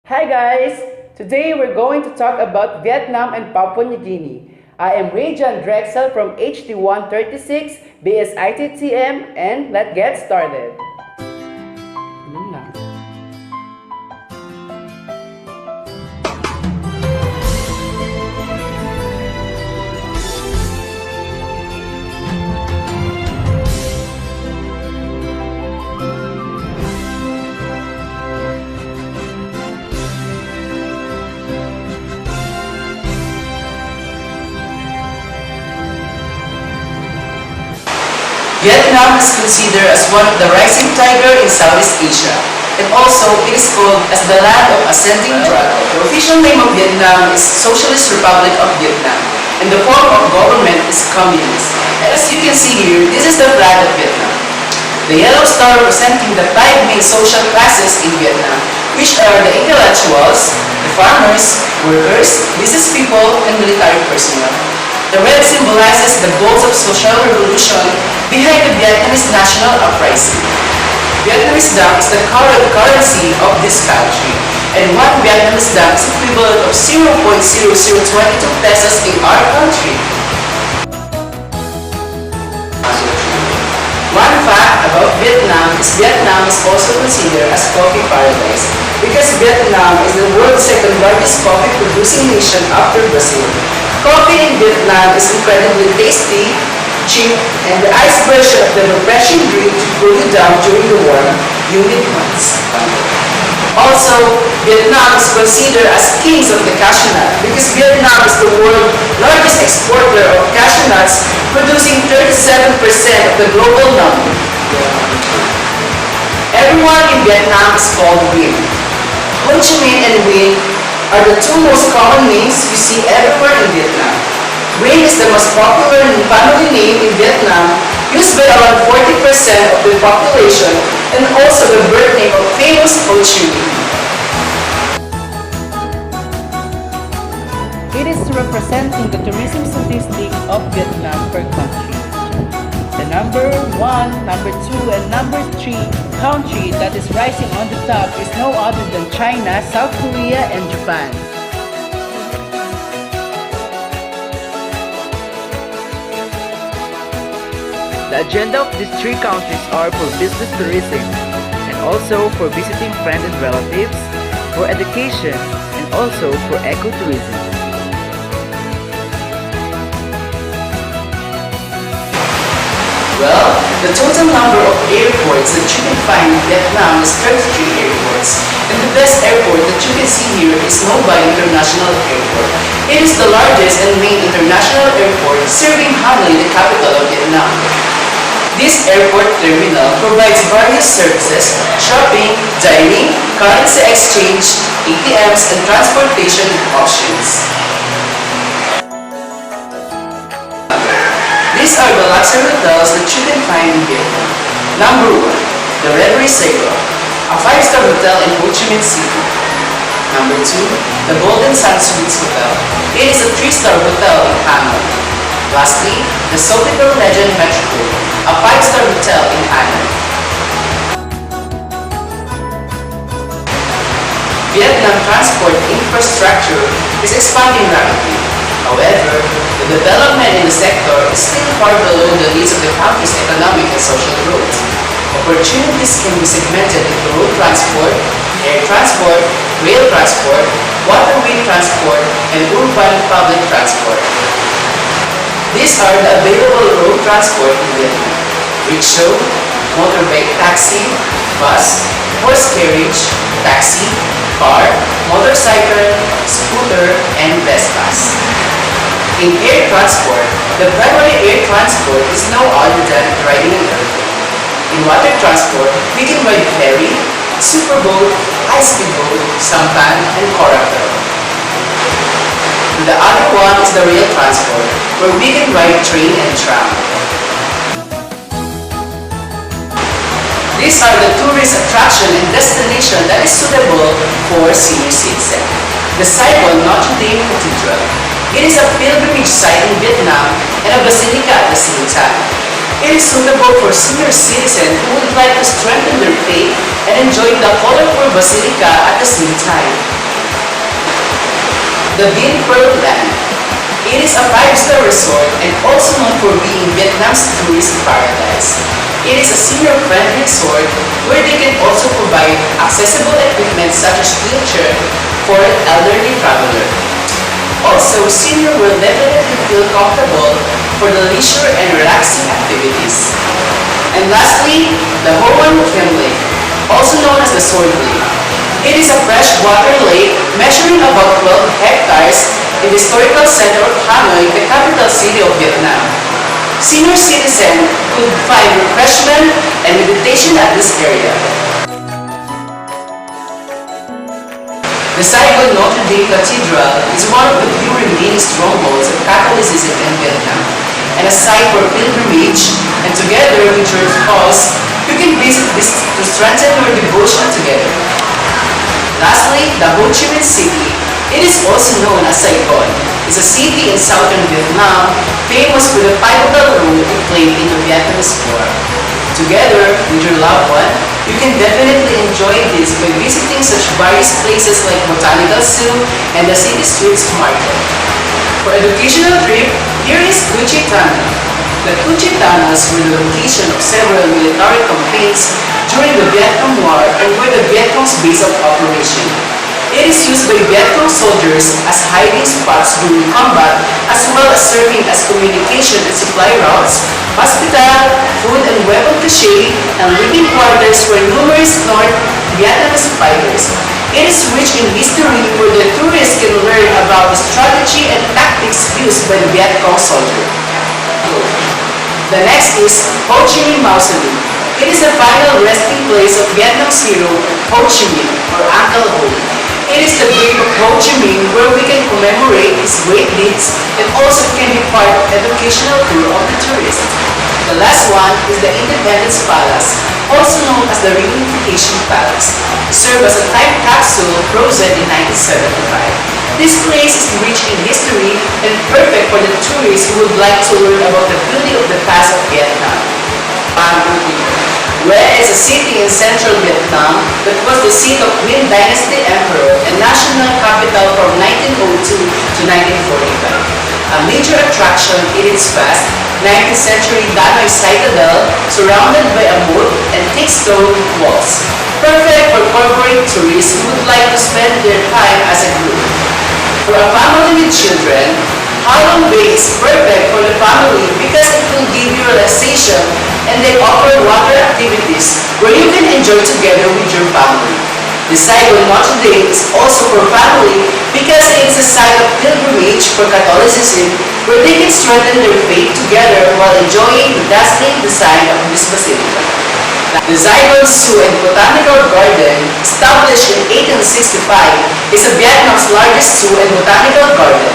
Hi guys! Today we're going to talk about Vietnam and Papua New Guinea. I am Rajan Drexel from HD136 BSITTM and let's get started. Yun lang. Vietnam is considered as one of the rising tiger in Southeast Asia, and also it is called as the land of ascending dragon. The official name of Vietnam is Socialist Republic of Vietnam, and the form of government is communist. And as you can see here, this is the flag of Vietnam. The yellow star representing the five main social classes in Vietnam, which are the intellectuals, the farmers, workers, business people, and military personnel. The red symbolizes the goals of social revolution behind the Vietnamese national uprising. Vietnamese dong is the current currency of this country, and one Vietnamese dong is equivalent of 0.0022 pesos in our country. One fact about Vietnam is also considered as coffee paradise because Vietnam is the world's second largest coffee producing nation after Brazil. Coffee in Vietnam is incredibly tasty, cheap, and the ice version of the refreshing drink to cool you down during the warm, humid months. Also, Vietnam is considered as kings of the cashew nut because Vietnam is the world's largest exporter of cashew nuts, producing 37% of the global number. Everyone in Vietnam is called Nguyen. Ho Chi Minh and Nguyen are the two most common names you see everywhere in Vietnam. Nguyen is the most popular family name in Vietnam, used by around 40% of the population, and also the birth name of famous Ho Chi Minh. It is representing the tourism statistic of Vietnam per country. The number 1, number 2, and number 3 country that is rising on the top is no other than China, South Korea, and Japan. The agenda of these three countries are for business tourism, and also for visiting friends and relatives, for education, and also for ecotourism. Well, the total number of airports that you can find in Vietnam is 33 airports. And the best airport that you can see here is Noi International Airport. It is the largest and main international airport serving Hanoi, the capital of Vietnam. This airport terminal provides various services, shopping, dining, currency exchange, ATMs, and transportation options. These are the luxury hotels that you can find in Vietnam. Number 1, the Guinea-REY, a 5-star hotel in Ho Chi Minh City. Number 2, the Golden Sun Suites Hotel. It is a 3-star hotel in Hanoi. Lastly, the Sofitel Legend Metropole, a 5-star hotel in Hanoi. Vietnam transport infrastructure is expanding rapidly. However, the development in the sector is still far below the needs of the country's economic and social growth. Opportunities can be segmented into road transport, air transport, rail transport, waterway transport, and urban public transport. These are the available road transport in Vietnam: rickshaw, motorbike taxi, bus, horse carriage, taxi, car, motorcycle, scooter, and Vespas. In air transport, the primary air transport is no other than riding an airplane. In water transport, we can ride ferry, superboat, high-speed boat, sampan, and coracle. The other one is the rail transport, where we can ride train and tram. These are the tourist attraction and destination that is suitable for senior citizens. The Saigon Notre Dame Cathedral. It is a pilgrimage site in Vietnam and a basilica at the same time. It is suitable for senior citizens who would like to strengthen their faith and enjoy the colorful basilica at the same time. the Vin Pearl Land. It is a 5-star resort and also known for being Vietnam's tourist paradise. It is a senior-friendly resort where they can also provide accessible equipment such as wheelchair for an elderly traveler. Also, senior will definitely feel comfortable for the leisure and relaxing activities. And lastly, the Hoan Kim Lake, also known as the Sword Lake. It is a freshwater lake measuring about 12 hectares in the historical center of Hanoi, the capital city of Vietnam. Senior citizens could find refreshment and meditation at this area. The Saigon Notre Dame Cathedral is one of the few remaining strongholds of Catholicism in Vietnam and a site for pilgrimage, and together with your spouse, you can visit this to strengthen your devotion together. Lastly, the Ho Chi Minh City. It is also known as Saigon. It's a city in southern Vietnam, famous for the pivotal role it played in the Vietnamese War. Together with your loved one, you can definitely enjoy this by visiting such various places like Botanical Zoo and the city streets market. For educational trip, here is Cu Chi Tunnel. The Cu Chi Tunnels were the location of several military campaigns during the Vietnam War and were the Vietcong's base of operation. It is used by Vietcong soldiers as hiding spots during combat, as well as serving as communication and supply routes, hospital, food and weapon cache, and living quarters for numerous North Vietnamese fighters. It is rich in history where the tourists can learn about the strategy and tactics used by the Vietcong soldier. The next is Ho Chi Minh Mausoleum. It is the final resting place of Vietnam's hero Ho Chi Minh, or Uncle Ho. It is the grave of Ho Chi Minh where we can commemorate his great deeds and also can be part of educational tour of the tourists. The last one is the Independence Palace, also known as the Reunification Palace. It served as a time capsule frozen in 1975. This place is rich in history and perfect for the tourists who would like to learn about the beauty of the past of Vietnam. Hue is a city in central Vietnam that was the seat of Minh Dynasty Emperor and national capital from 1902 to 1945. A major attraction in its vast 19th century Danoi citadel surrounded by a moat and thick stone walls. Perfect for corporate tourists who would like to spend their time as a group. For a family with children, Halong Bay is perfect for the family because it will give you relaxation and they offer water activities where you can enjoy together with your family. The Saigon Notre Dame is also for family because it is a site of pilgrimage for Catholicism where they can strengthen their faith together while enjoying the dazzling design of this basilica. The Saigon Zoo and Botanical Garden, established in 1865, is Vietnam's largest zoo and botanical garden.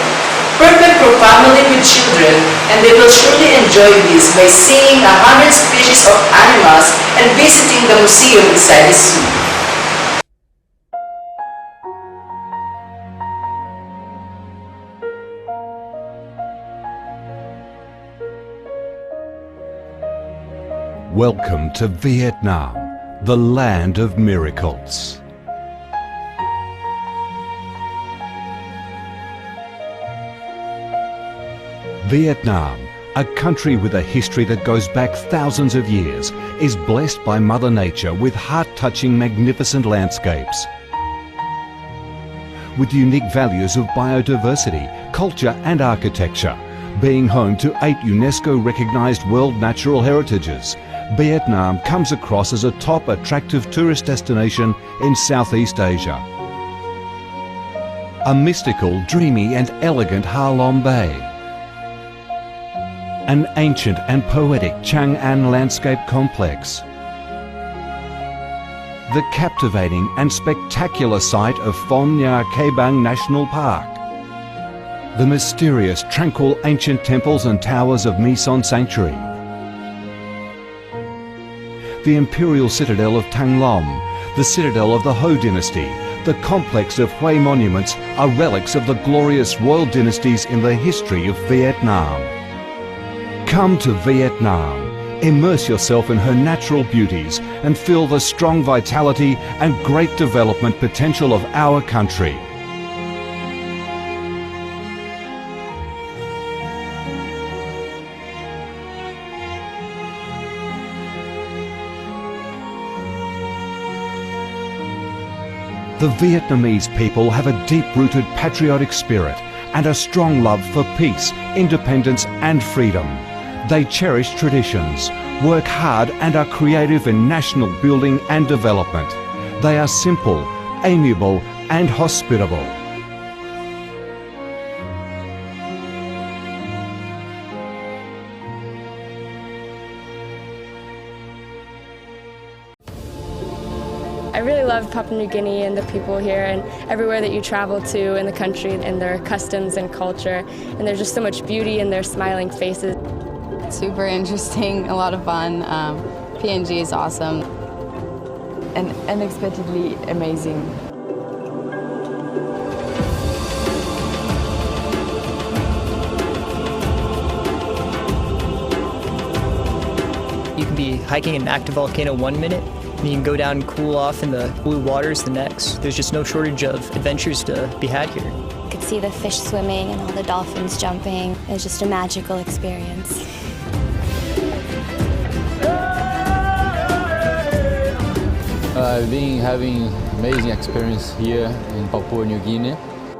Perfect for family with children, and they will surely enjoy this by seeing 100 species of animals and visiting the museum inside the zoo. Welcome to Vietnam, the land of miracles. Vietnam, a country with a history that goes back thousands of years, is blessed by Mother Nature with heart-touching, magnificent landscapes. With unique values of biodiversity, culture and architecture, being home to 8 UNESCO-recognised World Natural Heritages, Vietnam comes across as a top attractive tourist destination in Southeast Asia. A mystical, dreamy and elegant Ha Long Bay. An ancient and poetic Chang An landscape complex. The captivating and spectacular site of Phong Nha Ke Bang National Park. The mysterious, tranquil ancient temples and towers of My Son Sanctuary. The imperial citadel of Thang Long, the citadel of the Ho dynasty, the complex of Hue monuments are relics of the glorious royal dynasties in the history of Vietnam. Come to Vietnam, immerse yourself in her natural beauties and feel the strong vitality and great development potential of our country. The Vietnamese people have a deep-rooted patriotic spirit and a strong love for peace, independence and freedom. They cherish traditions, work hard and are creative in national building and development. They are simple, amiable and hospitable. I really love Papua New Guinea and the people here and everywhere that you travel to in the country and their customs and culture. And there's just so much beauty in their smiling faces. Super interesting, a lot of fun. PNG is awesome. And unexpectedly amazing. You can be hiking an active volcano 1 minute, and you can go down and cool off in the blue waters the next. There's just no shortage of adventures to be had here. You could see the fish swimming and all the dolphins jumping. It was just a magical experience. I've been having amazing experience here in Papua New Guinea.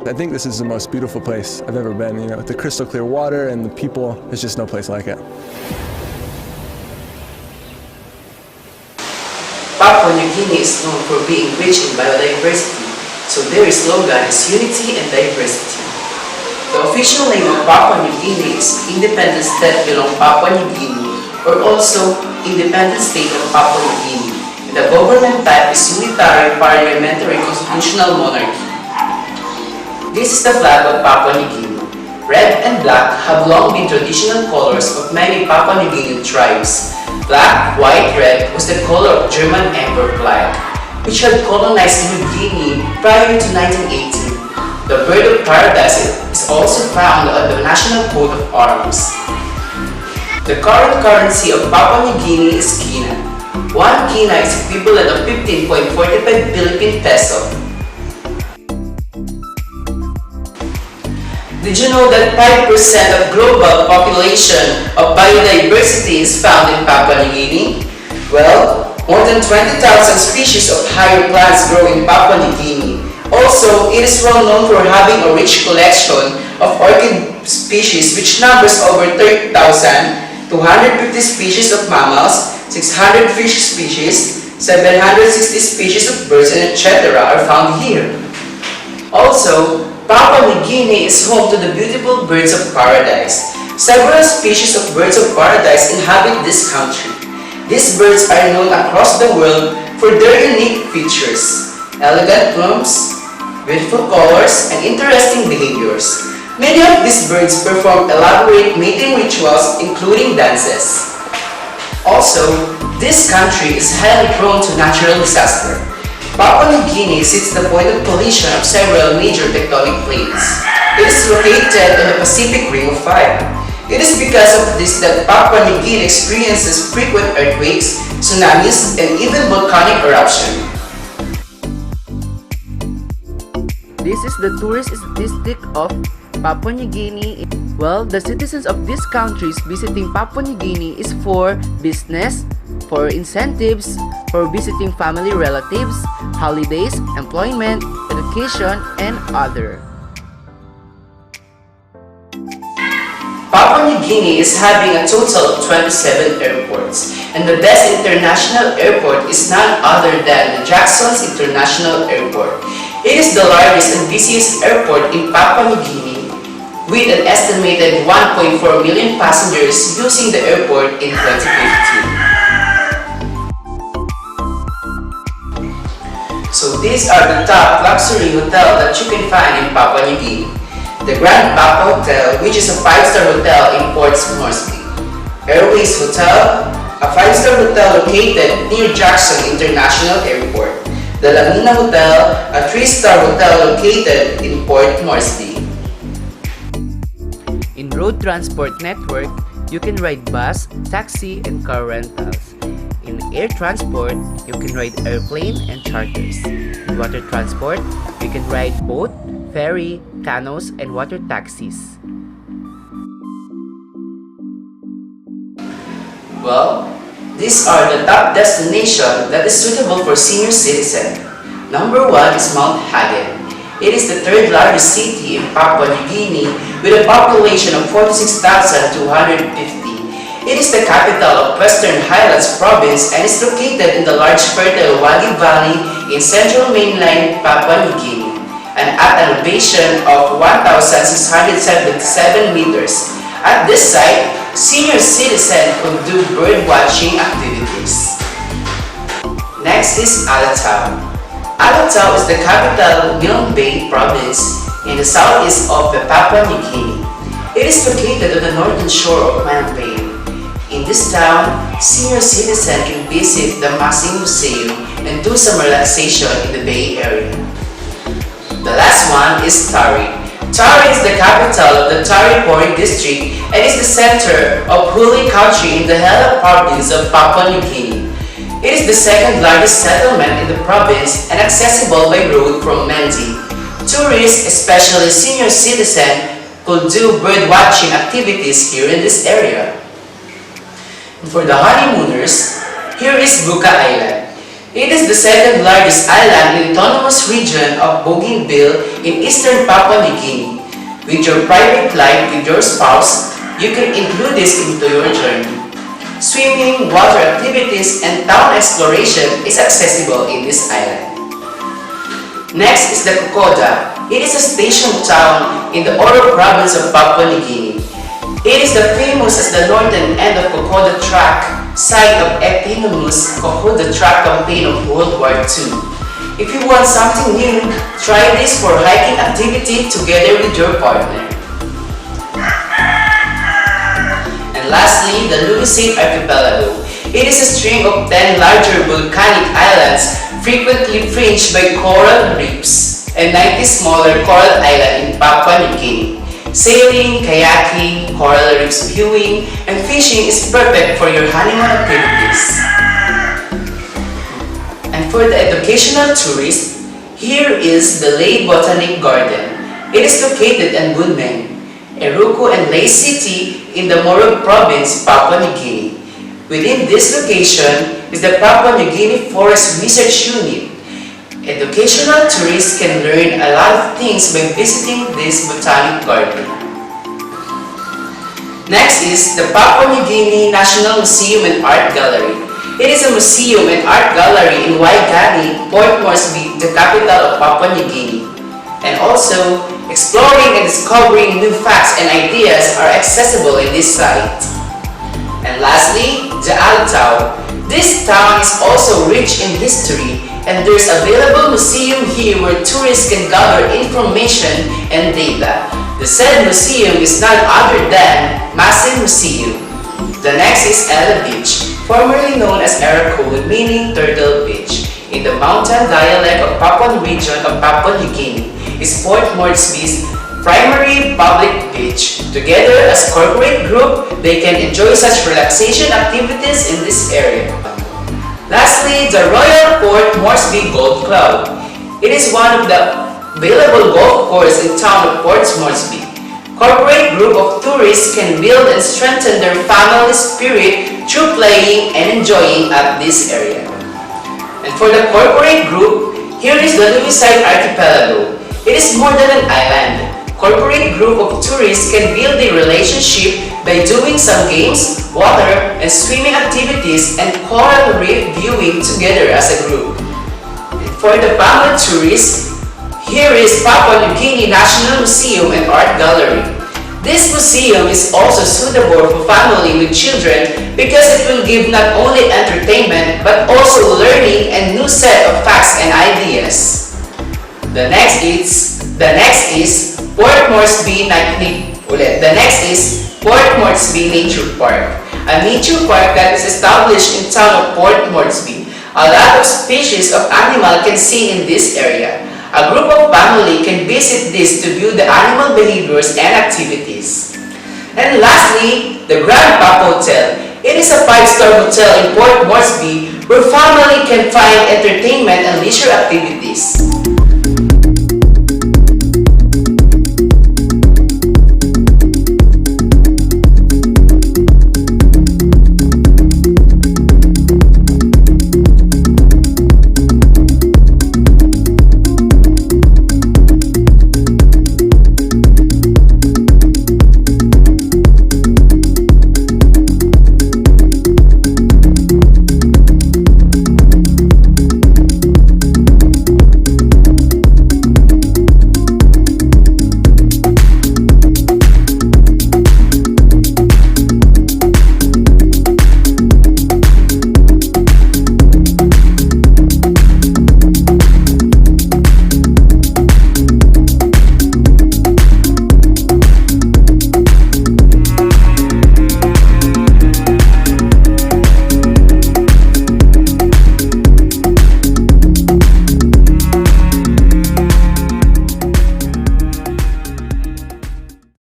I think this is the most beautiful place I've ever been. You know, with the crystal clear water and the people, there's just no place like it. Papua New Guinea is known for being rich in biodiversity, so their slogan is unity and diversity. The official name of Papua New Guinea is Independent State belong Papua New Guinea, or also Independent State of Papua New Guinea. And the government type is unitary parliamentary constitutional monarchy. This is the flag of Papua New Guinea. Red and black have long been traditional colors of many Papua New Guinean tribes. Black, white, red was the color of German Emperor flag, which had colonized New Guinea prior to 1918. The bird of paradise is also found on the national coat of arms. The current currency of Papua New Guinea is kina. 1 kina is equivalent of 15.45 Philippine peso. Did you know that 5% of global population of biodiversity is found in Papua New Guinea? Well, more than 20,000 species of higher plants grow in Papua New Guinea. Also, it is well known for having a rich collection of orchid species which numbers over 30,000, 250 species of mammals, 600 fish species, 760 species of birds, and etc. are found here. Also, Papua New Guinea is home to the beautiful birds of paradise. Several species of birds of paradise inhabit this country. These birds are known across the world for their unique features, elegant plumes, beautiful colors, and interesting behaviors. Many of these birds perform elaborate mating rituals, including dances. Also, this country is highly prone to natural disaster. Papua New Guinea sits at the point of collision of several major tectonic plates. It is located in the Pacific Ring of Fire. It is because of this that Papua New Guinea experiences frequent earthquakes, tsunamis, and even volcanic eruption. This is the tourist statistic of Papua New Guinea. Well, the citizens of these countries visiting Papua New Guinea is for business, for incentives, for visiting family relatives, holidays, employment, education, and other. Papua New Guinea is having a total of 27 airports, and the best international airport is none other than the Jackson's International Airport. It is the largest and busiest airport in Papua New Guinea, with an estimated 1.4 million passengers using the airport in 2015. So these are the top luxury hotels that you can find in Papua New Guinea. The Grand Papua Hotel, which is a 5-star hotel in Port Moresby. Airways Hotel, a 5-star hotel located near Jackson International Airport. The Lamina Hotel, a 3-star hotel located in Port Moresby. In road transport network, you can ride bus, taxi, and car rentals. In air transport, you can ride airplane and charters. In water transport, you can ride boat, ferry, canoes, and water taxis. Well, these are the top destinations that is suitable for senior citizens. Number 1 is Mount Hagen. It is the third largest city in Papua New Guinea with a population of 46,250. It is the capital of Western Highlands Province and is located in the large fertile Wagi Valley in central mainland Papua New Guinea and at an elevation of 1,677 meters. At this site, senior citizens could do bird watching activities. Next is Alatau. Alatau is the capital of Milne Bay Province in the southeast of Papua New Guinea. It is located on the northern shore of Milne Bay. In this town, senior citizens can visit the Masing Museum and do some relaxation in the Bay Area. The last one is Tari. Tari is the capital of the Tari-Pori district and is the center of Huli Country in the Hela province of Papua New Guinea. It is the second largest settlement in the province and accessible by road from Mendi. Tourists, especially senior citizens, could do bird watching activities here in this area. And for the honeymooners, here is Buka Island. It is the second largest island in the autonomous region of Bougainville in eastern Papua New Guinea. With your private life with your spouse, you can include this into your journey. Swimming, water activities, and town exploration is accessible in this island. Next is the Kokoda. It is a station town in the Oro province of Papua New Guinea. It is the famous as the northern end of Kokoda Track, site of eponymous Kokoda Track campaign of World War II. If you want something new, try this for hiking activity together with your partner. And lastly, the Lumisate Archipelago. It is a string of 10 larger volcanic islands frequently fringed by coral reefs and 90 smaller coral islands in Papua New Guinea. Sailing, kayaking, coral reefs viewing, and fishing is perfect for your honeymoon activities. And for the educational tourist, here is the Lay Botanic Garden. It is located in Bunmeng, Eruku and Lay City in the Morog Province, Papua New Guinea. Within this location is the Papua New Guinea Forest Research Unit. Educational tourists can learn a lot of things by visiting this botanic garden. Next is the Papua New Guinea National Museum and Art Gallery. It is a museum and art gallery in Waigani, Port Moresby, the capital of Papua New Guinea. And also, exploring and discovering new facts and ideas are accessible in this site. And lastly, the Alatau. This town is also rich in history and there's available museum here where tourists can gather information and data. The said museum is none other than Masing Museum. The next is Ella Beach, formerly known as Erakoon, meaning Turtle Beach. In the mountain dialect of Papuan region of Papua New Guinea is Port Moresby's primary public beach. Together as corporate group, they can enjoy such relaxation activities in this area. Lastly, the Royal Port Moresby Golf Club. It is one of the available golf courses in town of Port Moresby. Corporate group of tourists can build and strengthen their family spirit through playing and enjoying at this area. And for the corporate group, here is the Lumisate Archipelago. It is more than an island. Corporate group of tourists can build a relationship by doing some games, water, and swimming activities and coral reef viewing together as a group. And for the family tourists, here is Papua New Guinea National Museum and Art Gallery. This museum is also suitable for family with children because it will give not only entertainment but also learning and new set of facts and ideas. The next is Port Moresby Nature Park, a nature park that is established in town of Port Moresby. A lot of species of animal can see in this area. A group of family can visit this to view the animal behaviors and activities. And lastly, the Grand Pap Hotel. It is a 5-star hotel in Port Moresby where family can find entertainment and leisure activities.